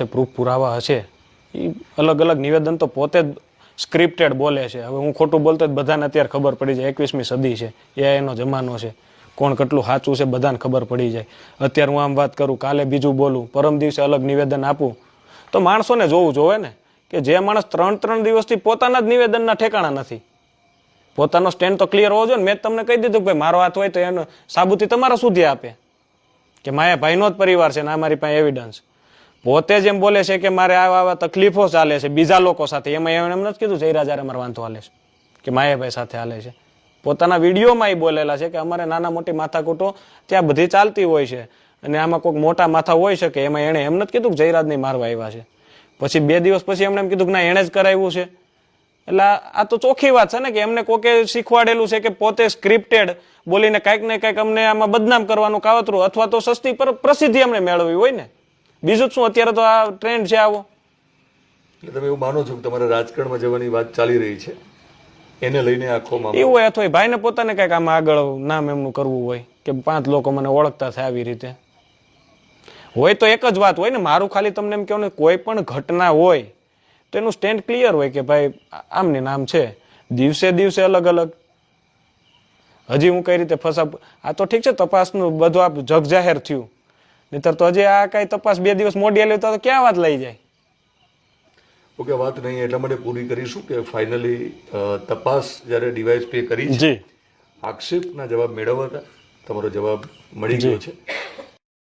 પાસે પ્રૂફ પુરાવા હશે એ અલગ અલગ નિવેદન તો પોતે જ સ્ક્રિપ્ટેડ બોલે છે. હવે હું ખોટું બોલતો જ બધાને અત્યારે ખબર પડી જાય. 21મી સદી છે, એનો જમાનો છે, કોણ કેટલું સાચું છે બધાને ખબર પડી જાય. અત્યારે હું આમ વાત કરું, કાલે બીજું બોલું, પરમ દિવસે અલગ નિવેદન આપું, તો માણસોને જોવું જોવે ને કે જે માણસ 3 દિવસથી પોતાના જ નિવેદનના ઠેકાણા નથી, પોતાનો સ્ટેન્ડ તો ક્લિયર હોવો જોઈએ ને. મેં તમને કહી દીધું કે ભાઈ મારો હાથ હોય તો એનો સાબુતી તમારા સુધી આપે કે માયા ભાઈનો જ પરિવાર છે ને આ મારી પાસે એવિડન્સ. પોતે જ એમ બોલે છે કે મારે આવા તકલીફો ચાલે છે બીજા લોકો સાથે, એમાં એમ નથી કીધું જયરાજારે મારે વાંધો હાલે છે કે માયાભાઈ સાથે હાલે છે. પોતાના વિડીયોમાં એ બોલેલા છે કે અમારે નાના મોટી માથાકૂટો ત્યાં બધી ચાલતી હોય છે અને આમાં કોઈક મોટા માથા હોઈ શકે. એમાં એણે એમ નથી કીધું કે જયરાજને મારવા આવ્યા છે. પછી 2 દિવસ પછી એમણે એમ કીધું કે ના એણે જ કરાવ્યું છે. એટલે આ તો ચોખ્ખી વાત છે ને કે એમને કોકે શીખવાડેલું છે કે પોતે સ્ક્રિપ્ટેડ બોલીને કાંઈક ને કાંઈક અમને આમાં બદનામ કરવાનું કાવતરું અથવા તો સસ્તી પ્રસિદ્ધિ અમને મેળવવી હોય ને. બીજું જ શું, અત્યારે તો આ ટ્રેન્ડ છે આવો. એટલે તમે એવું માનો છો કે તમારે રાજકારણમાં જવાની વાત ચાલી રહી છે, એને લઈને આખો મામલો એવું હોય અથવા ભાઈને પોતાને કાંઈક આમાં આગળ નામ એમનું કરવું હોય કે 5 લોકો મને ઓળખતા થાય આવી રીતે હોય તો એક જ વાત હોય ને. મારું ખાલી તમને એમ કહેવું ને, કોઈ પણ ઘટના હોય તો એનું સ્ટેન્ડ ક્લિયર હોય કે ભાઈ આમની નામ છે. દિવસે દિવસે અલગ અલગ. હજી હું કઈ રીતે ફસા, આ તો ઠીક છે તપાસનું બધું આ જગ જાહેર થયું, નહીતર તો હજી આ કઈ તપાસ 2 દિવસ મોડી આલી તો ક્યાં વાત લઈ જાય. ઓકે, વાત નહીં એટલા માટે પૂરી કરીશું કે ફાઇનલી તપાસ જ્યારે ડીવાયએસપીએ કરી છે, આક્ષેપના જવાબ મેળવવા હતા, તમારો જવાબ મળી ગયો છે.